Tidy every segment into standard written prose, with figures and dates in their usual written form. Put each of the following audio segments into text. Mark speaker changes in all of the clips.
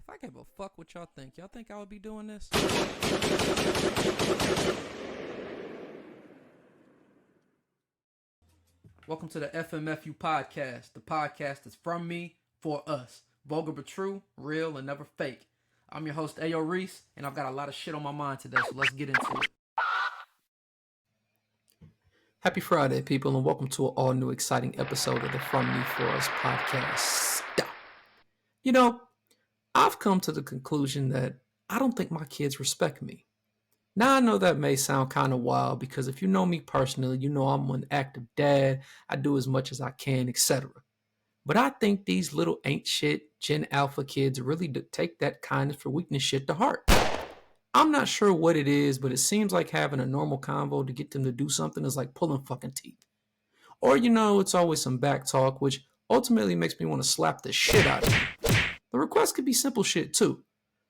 Speaker 1: If I gave a fuck what y'all think I would be doing this? Welcome to the FMFU podcast, the podcast that's from me, for us. Vulgar but true, real and never fake. I'm your host, Reese, and I've got a lot of shit on my mind today, so let's get into it. Happy Friday, people, and welcome to an all-new exciting episode of the From Me For Us podcast. You know, I've come to the conclusion that I don't think my kids respect me. Now, I know that may sound kind of wild because if you know me personally, you know I'm an active dad, I do as much as I can, etc. But I think these little ain't shit Gen Alpha kids really take that kindness for weakness shit to heart. I'm not sure what it is, but it seems like having a normal convo to get them to do something is like pulling fucking teeth. Or, it's always some back talk, which ultimately makes me want to slap the shit out of them. The request could be simple shit too.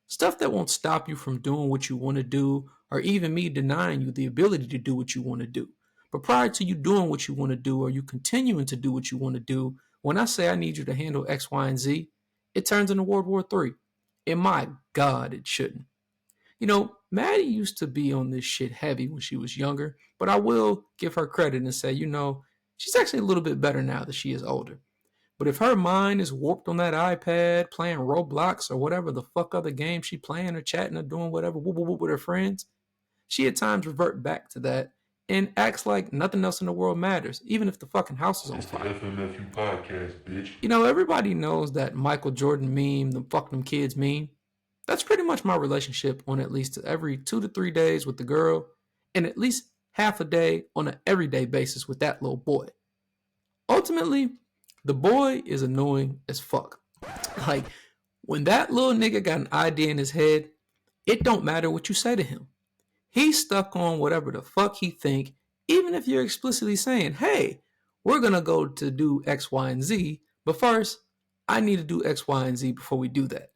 Speaker 1: Stuff that won't stop you from doing what you want to do, or even me denying you the ability to do what you want to do. But prior to you doing what you want to do, or you continuing to do what you want to do, when I say I need you to handle X, Y, and Z, it turns into World War III. And my God, it shouldn't. Maddie used to be on this shit heavy when she was younger, but I will give her credit and say, she's actually a little bit better now that she is older. But if her mind is warped on that iPad, playing Roblox or whatever the fuck other game she playing or chatting or doing whatever with her friends, she at times revert back to that and acts like nothing else in the world matters, even if the fucking house is on fire.
Speaker 2: It's the FMFU podcast, bitch.
Speaker 1: Everybody knows that Michael Jordan meme, the fuck them kids meme. That's pretty much my relationship on at least every 2 to 3 days with the girl and at least half a day on an everyday basis with that little boy. Ultimately, the boy is annoying as fuck. Like, when that little nigga got an idea in his head, it don't matter what you say to him. He's stuck on whatever the fuck he think, even if you're explicitly saying, hey, we're gonna go to do X, Y, and Z, but first, I need to do X, Y, and Z before we do that.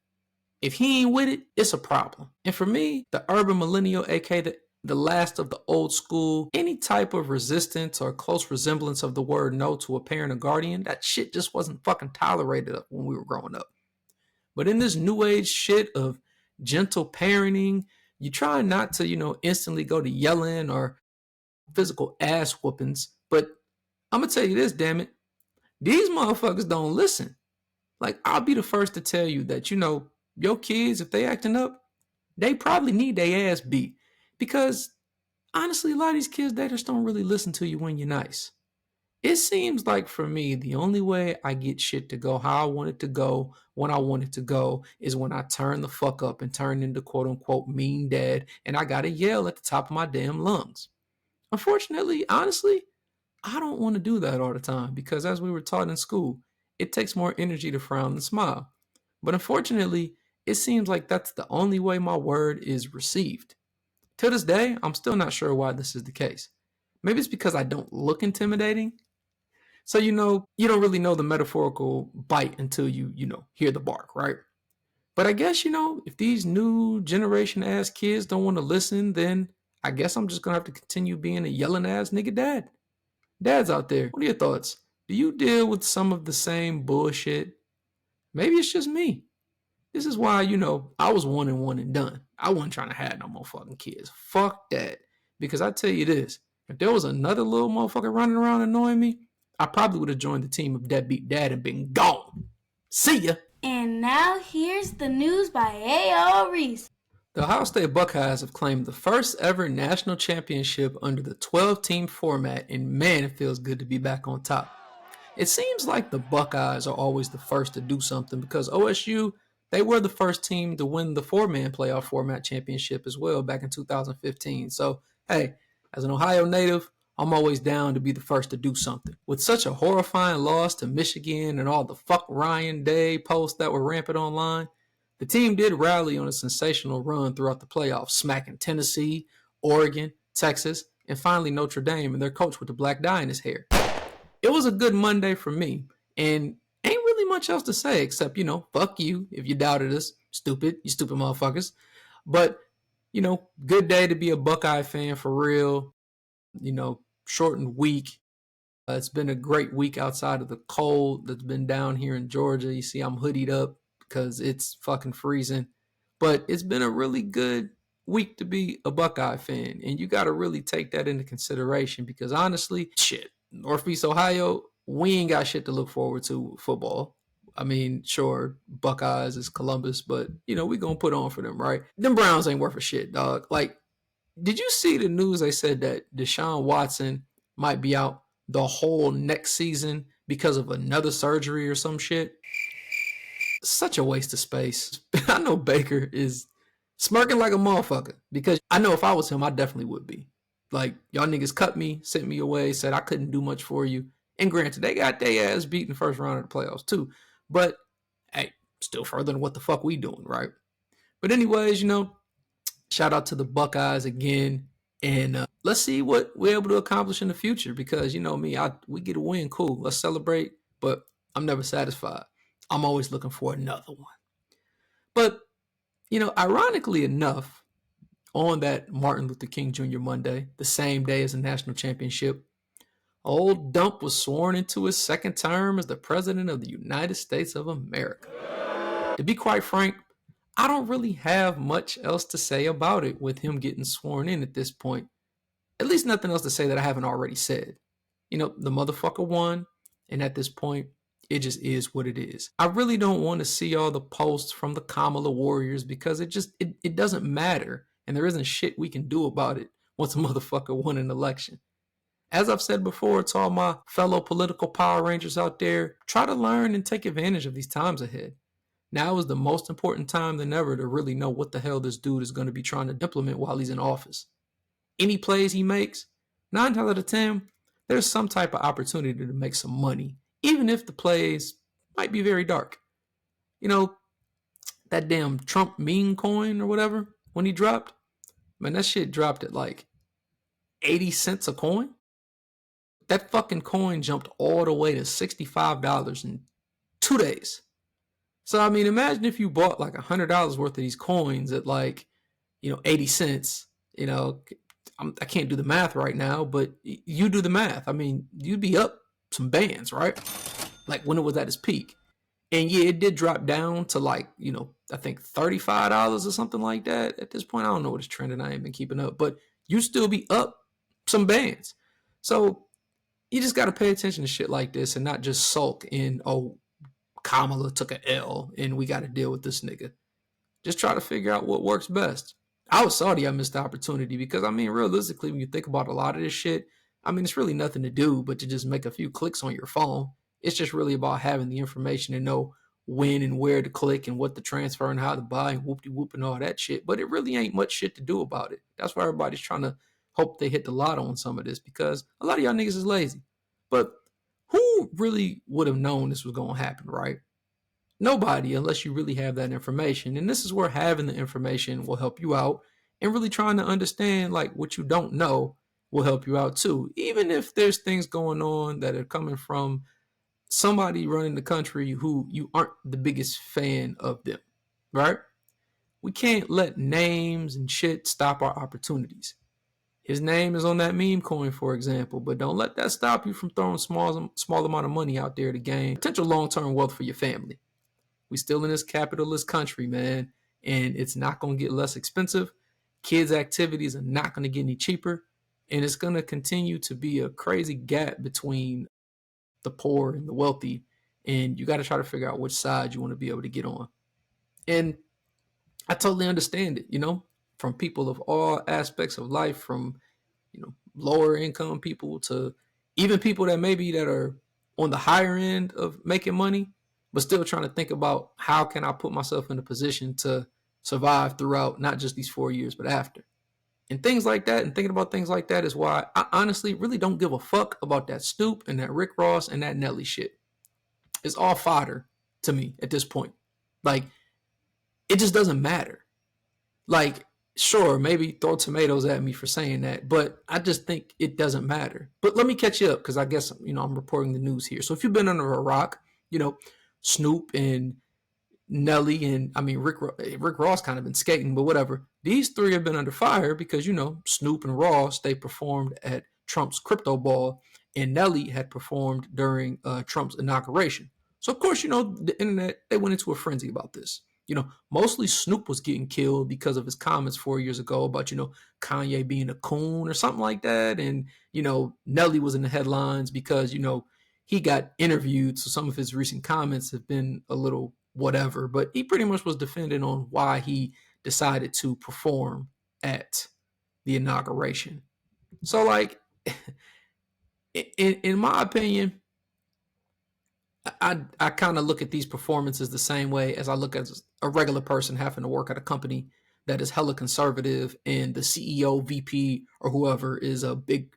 Speaker 1: If he ain't with it, it's a problem. And for me, the urban millennial, aka the last of the old school, any type of resistance or close resemblance of the word no to a parent or guardian, that shit just wasn't fucking tolerated when we were growing up. But in this new age shit of gentle parenting, you try not to, instantly go to yelling or physical ass whoopings. But I'm going to tell you this, damn it. These motherfuckers don't listen. Like, I'll be the first to tell you that, your kids, if they acting up, they probably need their ass beat. Because, honestly, a lot of these kids, they just don't really listen to you when you're nice. It seems like, for me, the only way I get shit to go how I want it to go, when I want it to go, is when I turn the fuck up and turn into quote-unquote mean dad, and I gotta yell at the top of my damn lungs. Unfortunately, honestly, I don't want to do that all the time, because as we were taught in school, it takes more energy to frown than smile. But unfortunately, it seems like that's the only way my word is received. To this day, I'm still not sure why this is the case. Maybe it's because I don't look intimidating. So, you don't really know the metaphorical bite until you hear the bark, right? But I guess, if these new generation ass kids don't want to listen, then I guess I'm just going to have to continue being a yelling ass nigga dad. Dads out there, what are your thoughts? Do you deal with some of the same bullshit? Maybe it's just me. This is why, I was 1 and 1 and done. I wasn't trying to have no more fucking kids. Fuck that. Because I tell you this, if there was another little motherfucker running around annoying me, I probably would have joined the team of Deadbeat Dad and been gone. See ya.
Speaker 3: And now here's the news by A.O. Reese.
Speaker 1: The Ohio State Buckeyes have claimed the first ever national championship under the 12-team format, and man, it feels good to be back on top. It seems like the Buckeyes are always the first to do something because OSU, they were the first team to win the 4-man playoff format championship as well back in 2015. So, hey, as an Ohio native, I'm always down to be the first to do something. With such a horrifying loss to Michigan and all the fuck Ryan Day posts that were rampant online, the team did rally on a sensational run throughout the playoffs, smacking Tennessee, Oregon, Texas, and finally Notre Dame and their coach with the black dye in his hair. It was a good Monday for me, and ain't really much else to say except, fuck you if you doubted us, you stupid motherfuckers. But, good day to be a Buckeye fan for real. Shortened week. It's been a great week outside of the cold that's been down here in Georgia. You see, I'm hoodied up because it's fucking freezing. But it's been a really good week to be a Buckeye fan, and you got to really take that into consideration because honestly, shit, Northeast Ohio, we ain't got shit to look forward to with football. I mean, sure, Buckeyes is Columbus, but we gonna put on for them, right? Them Browns ain't worth a shit, dog. Like, did you see the news? They said that Deshaun Watson might be out the whole next season because of another surgery or some shit. Such a waste of space. I know Baker is smirking like a motherfucker because I know if I was him, I definitely would be. Like, y'all niggas cut me, sent me away, said I couldn't do much for you. And granted, they got their ass beat in the first round of the playoffs too. But hey, still further than what the fuck we doing, right? But anyways, shout out to the Buckeyes again. And let's see what we're able to accomplish in the future because me, we get a win, cool. Let's celebrate. But I'm never satisfied. I'm always looking for another one. But, ironically enough, on that Martin Luther King Jr. Monday, the same day as the national championship, old Dump was sworn into his second term as the President of the United States of America. To be quite frank, I don't really have much else to say about it with him getting sworn in at this point. At least nothing else to say that I haven't already said. The motherfucker won, and at this point, it just is what it is. I really don't want to see all the posts from the Kamala Warriors because it doesn't matter, and there isn't shit we can do about it once a motherfucker won an election. As I've said before to all my fellow political Power Rangers out there, try to learn and take advantage of these times ahead. Now is the most important time than ever to really know what the hell this dude is going to be trying to implement while he's in office. Any plays he makes, 9 times out of 10, there's some type of opportunity to make some money, even if the plays might be very dark. That damn Trump meme coin or whatever, when he dropped, man, that shit dropped at like 80 cents a coin. That fucking coin jumped all the way to $65 in 2 days. So, I mean, imagine if you bought like $100 worth of these coins at like, 80 cents. I can't do the math right now, but you do the math. I mean, you'd be up some bands, right? Like when it was at its peak. And yeah, it did drop down to like, I think $35 or something like that. At this point, I don't know what it's trending. I ain't been keeping up, but you still be up some bands. So you just got to pay attention to shit like this and not just sulk in, oh, Kamala took an L and we got to deal with this nigga. Just try to figure out what works best. I was sorry I missed the opportunity because, I mean, realistically, when you think about a lot of this shit, I mean, it's really nothing to do but to just make a few clicks on your phone. It's just really about having the information to know when and where to click and what to transfer and how to buy and whoop-de-whoop and all that shit. But it really ain't much shit to do about it. That's why everybody's trying to hope they hit the lotto on some of this because a lot of y'all niggas is lazy. But who really would have known this was going to happen, right? Nobody, unless you really have that information. And this is where having the information will help you out, and really trying to understand like what you don't know will help you out too. Even if there's things going on that are coming from somebody running the country who you aren't the biggest fan of them, right? We can't let names and shit stop our opportunities. His name is on that meme coin, for example, but don't let that stop you from throwing small amount of money out there to gain potential long-term wealth for your family. We still in this capitalist country, man, and it's not going to get less expensive. Kids' activities are not going to get any cheaper, and it's going to continue to be a crazy gap between the poor and the wealthy, and you got to try to figure out which side you want to be able to get on. And I totally understand it, from people of all aspects of life, from, lower income people to even people that are on the higher end of making money, but still trying to think about how can I put myself in a position to survive throughout not just these 4 years, but after. And things like that, and thinking about things like that is why I honestly really don't give a fuck about that Snoop and that Rick Ross and that Nelly shit. It's all fodder to me at this point. Like, it just doesn't matter. Like, sure, maybe throw tomatoes at me for saying that, but I just think it doesn't matter. But let me catch you up because I guess, I'm reporting the news here. So if you've been under a rock, Snoop and Nelly and Rick Ross kind of been skating, but whatever. These three have been under fire because, Snoop and Ross, they performed at Trump's crypto ball and Nelly had performed during Trump's inauguration. So, of course, the internet, they went into a frenzy about this. Mostly Snoop was getting killed because of his comments 4 years ago about, Kanye being a coon or something like that. And, Nelly was in the headlines because, he got interviewed. So some of his recent comments have been a little whatever, but he pretty much was defending on why he decided to perform at the inauguration. So, like, in my opinion, I kind of look at these performances the same way as I look at a regular person having to work at a company that is hella conservative and the CEO, VP, or whoever is a big,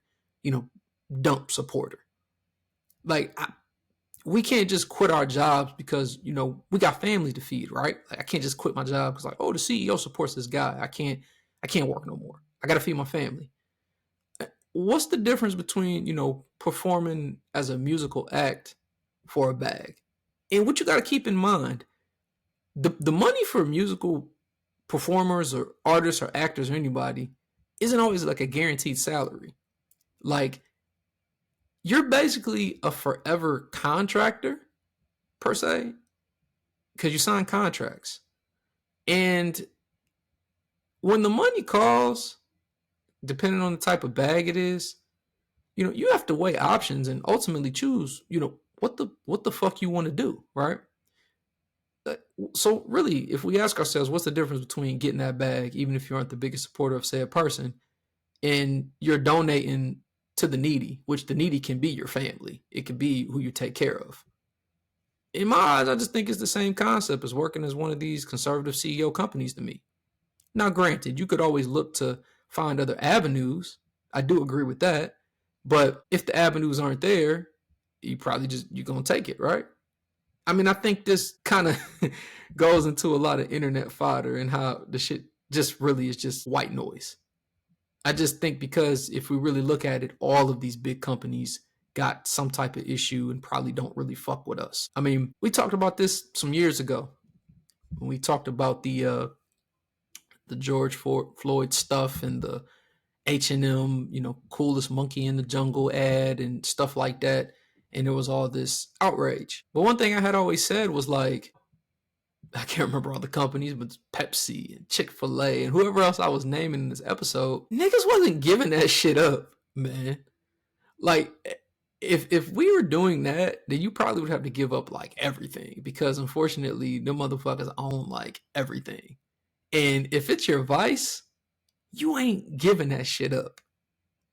Speaker 1: dump supporter. Like, we can't just quit our jobs because, we got family to feed, right? Like, I can't just quit my job because, like, oh, the CEO supports this guy. I can't work no more. I got to feed my family. What's the difference between, performing as a musical act for a bag? And what you got to keep in mind, the money for musical performers or artists or actors or anybody isn't always like a guaranteed salary. Like, you're basically a forever contractor per se because you sign contracts. And when the money calls, depending on the type of bag it is, you have to weigh options and ultimately choose, what the fuck you want to do, right? So really, if we ask ourselves, what's the difference between getting that bag, even if you aren't the biggest supporter of said person, and you're donating to the needy, which the needy can be your family. It can be who you take care of. In my eyes, I just think it's the same concept as working as one of these conservative CEO companies to me. Now, granted, you could always look to find other avenues. I do agree with that. But if the avenues aren't there, you're going to take it, right? I mean, I think this kind of goes into a lot of internet fodder and how the shit just really is just white noise. I just think because if we really look at it, all of these big companies got some type of issue and probably don't really fuck with us. I mean, we talked about this some years ago when we talked about the George Floyd stuff and the H&M, coolest monkey in the jungle ad and stuff like that. And there was all this outrage. But one thing I had always said was like, I can't remember all the companies, but Pepsi and Chick-fil-A and whoever else I was naming in this episode, niggas wasn't giving that shit up, man. Like, if we were doing that, then you probably would have to give up like everything because unfortunately, the motherfuckers own like everything. And if it's your vice, you ain't giving that shit up.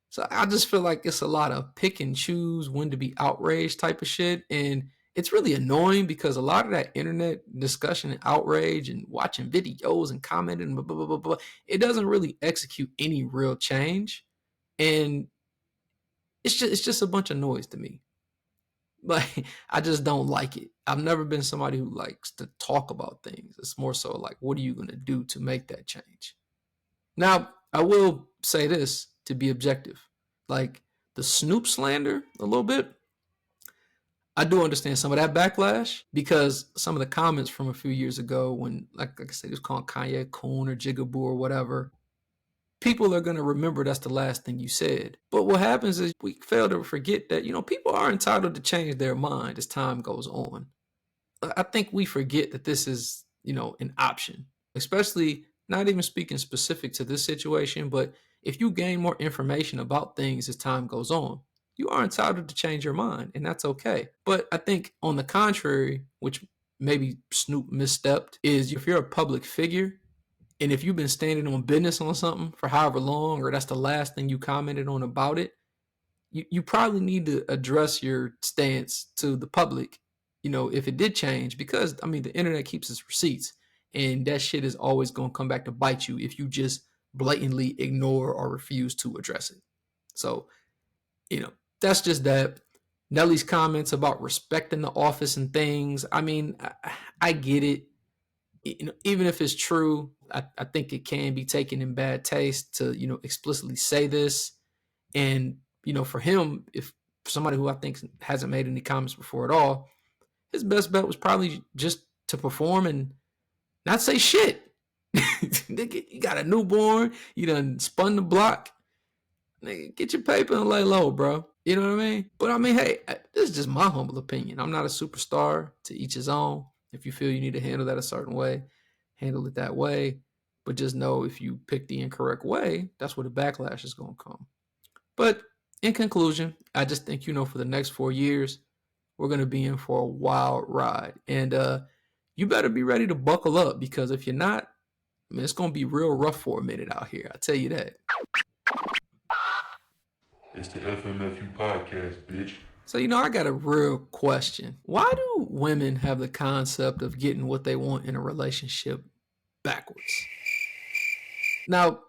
Speaker 1: So I just feel like it's a lot of pick and choose when to be outraged type of shit. And it's really annoying because a lot of that internet discussion and outrage and watching videos and commenting, blah, blah, blah, blah, blah, it doesn't really execute any real change. And it's just a bunch of noise to me. Like, I just don't like it. I've never been somebody who likes to talk about things. It's more so like, what are you going to do to make that change? Now, I will say this to be objective. Like, the Snoop slander a little bit, I do understand some of that backlash because some of the comments from a few years ago when, like I said, he was calling Kanye a coon or jigaboo or whatever, people are going to remember that's the last thing you said. But what happens is we fail to forget that, people are entitled to change their mind as time goes on. I think we forget that this is, an option, especially not even speaking specific to this situation, but if you gain more information about things as time goes on, you are entitled to change your mind, and that's okay. But I think on the contrary, which maybe Snoop misstepped, is if you're a public figure, and if you've been standing on business on something for however long, or that's the last thing you commented on about it, you probably need to address your stance to the public, if it did change, because, I mean, the internet keeps its receipts, and that shit is always going to come back to bite you if you just blatantly ignore or refuse to address it. So, that's just that. Nelly's comments about respecting the office and things, I mean, I get it. Even if it's true, I think it can be taken in bad taste to, explicitly say this. And, for him, if somebody who I think hasn't made any comments before at all, his best bet was probably just to perform and not say shit. You got a newborn, you done spun the block. Nigga, get your paper and lay low, bro. You know what I mean? But I mean, hey, this is just my humble opinion. I'm not a superstar. To each his own. If you feel you need to handle that a certain way, handle it that way. But just know if you pick the incorrect way, that's where the backlash is going to come. But in conclusion, I just think, for the next 4 years, we're going to be in for a wild ride. And you better be ready to buckle up, because if you're not, it's going to be real rough for a minute out here. I tell you that.
Speaker 2: It's the FMFU podcast, bitch.
Speaker 1: So, I got a real question. Why do women have the concept of getting what they want in a relationship backwards? Now,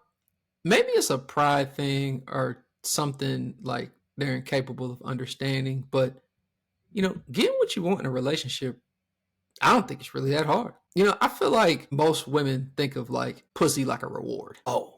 Speaker 1: maybe it's a pride thing or something like they're incapable of understanding, but, getting what you want in a relationship, I don't think it's really that hard. I feel like most women think of like pussy like a reward. Oh,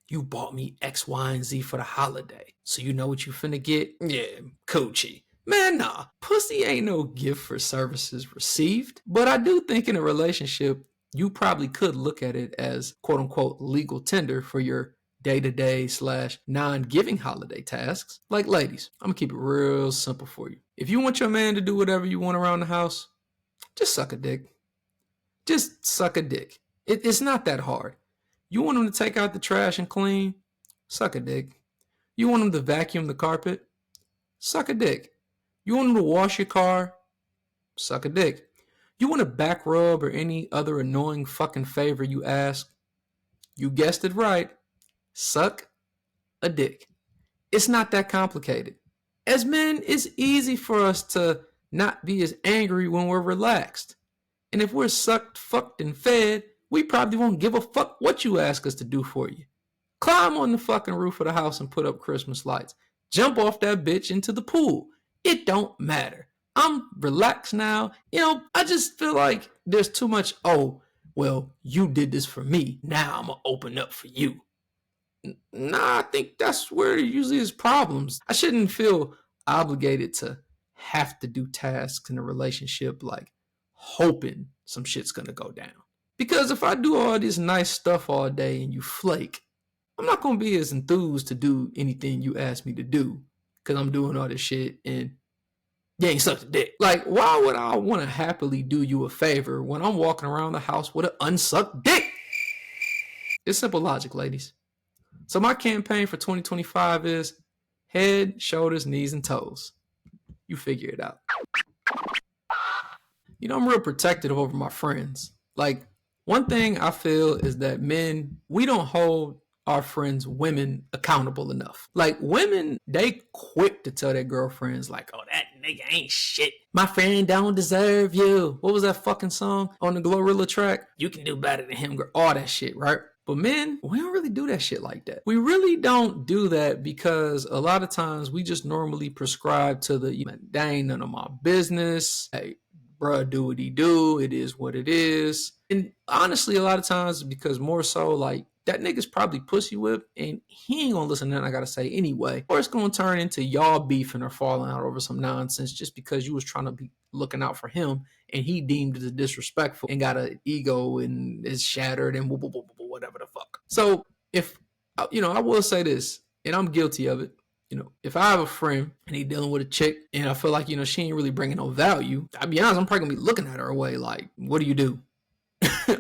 Speaker 1: you bought me X, Y, and Z for the holiday. So you know what you finna get? Yeah, coochie. Man, nah. Pussy ain't no gift for services received. But I do think in a relationship, you probably could look at it as quote unquote legal tender for your day-to-day / non-giving holiday tasks. Like, ladies, I'm gonna keep it real simple for you. If you want your man to do whatever you want around the house, just suck a dick. Just suck a dick. It's not that hard. You want him to take out the trash and clean? Suck a dick. You want him to vacuum the carpet? Suck a dick. You want him to wash your car? Suck a dick. You want a back rub or any other annoying fucking favor you ask? You guessed it right. Suck a dick. It's not that complicated. As men, it's easy for us to not be as angry when we're relaxed. And if we're sucked, fucked, and fed, we probably won't give a fuck what you ask us to do for you. Climb on the fucking roof of the house and put up Christmas lights. Jump off that bitch into the pool. It don't matter. I'm relaxed now. I just feel like there's too much, oh, well, you did this for me. Now I'm going to open up for you. Nah, I think that's where there usually is problems. I shouldn't feel obligated to have to do tasks in a relationship like hoping some shit's gonna go down. Because if I do all this nice stuff all day and you flake, I'm not gonna be as enthused to do anything you ask me to do because I'm doing all this shit and you ain't sucked a dick. Like, why would I want to happily do you a favor when I'm walking around the house with an unsucked dick? It's simple logic, ladies. So my campaign for 2025 is head, shoulders, knees, and toes. You figure it out. I'm real protective over my friends. Like, one thing I feel is that men, we don't hold our friends, women, accountable enough. Like, women, they quick to tell their girlfriends, like, oh, that nigga ain't shit. My friend don't deserve you. What was that fucking song on the Glorilla track? You can do better than him, girl. All that shit, right? But men, we don't really do that shit like that. We really don't do that because a lot of times we just normally prescribe to the, that ain't none of my business. Hey, bruh, do what he do. It is what it is. And honestly, a lot of times because more so like that nigga's probably pussy whipped and he ain't gonna listen to nothing I gotta say anyway. Or it's gonna turn into y'all beefing or falling out over some nonsense just because you was trying to be looking out for him and he deemed it as disrespectful and got an ego and is shattered and whatever the fuck. So if, I will say this, and I'm guilty of it. If I have a friend and he dealing with a chick and I feel like, she ain't really bringing no value, I'll be honest, I'm probably gonna be looking at her away like, what do you do?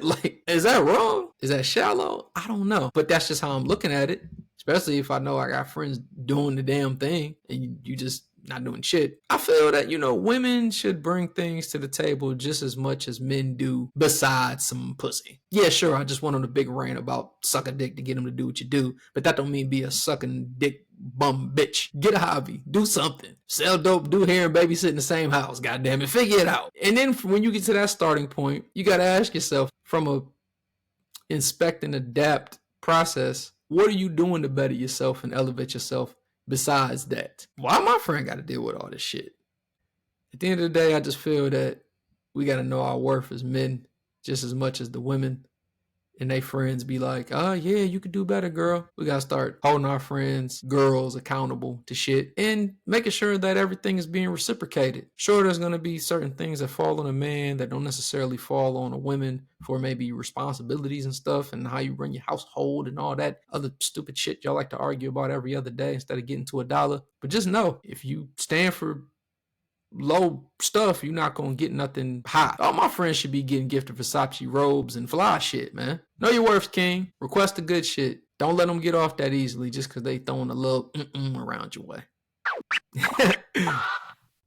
Speaker 1: Like, is that wrong? Is that shallow? I don't know. But that's just how I'm looking at it. Especially if I know I got friends doing the damn thing and you just not doing shit. I feel that, women should bring things to the table just as much as men do besides some pussy. Yeah, sure, I just went on a big rant about suck a dick to get him to do what you do, but that don't mean be a sucking dick bum bitch. Get a hobby. Do something. Sell dope, do hair, and babysit in the same house. Goddamn it, figure it out. And then when you get to that starting point, you got to ask yourself from a inspect and adapt process, what are you doing to better yourself and elevate yourself besides that? Why my friend got to deal with all this shit? At the end of the day, I just feel that we got to know our worth as men just as much as the women. and they friends be like, oh yeah, you could do better, girl. We gotta start holding our friends, girls, accountable to shit and making sure that everything is being reciprocated. Sure, there's gonna be certain things that fall on a man that don't necessarily fall on a woman for maybe responsibilities and stuff and how you run your household and all that other stupid shit y'all like to argue about every other day instead of getting to a dollar. But just know, if you stand for low stuff, you're not gonna get nothing hot. All my friends should be getting gifted Versace robes and fly shit, man. Know your worth, King. Request the good shit. Don't let them get off that easily just because they throwing a little around your way.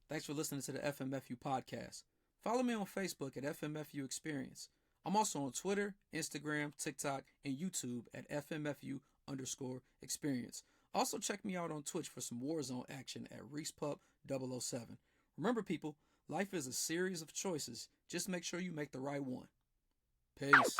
Speaker 1: Thanks for listening to the FMFU podcast. Follow me on Facebook at FMFU Experience. I'm also on Twitter, Instagram, TikTok, and YouTube at FMFU_experience. Also check me out on Twitch for some Warzone action at ReesePup007. Remember, people, life is a series of choices. Just make sure you make the right one. Peace.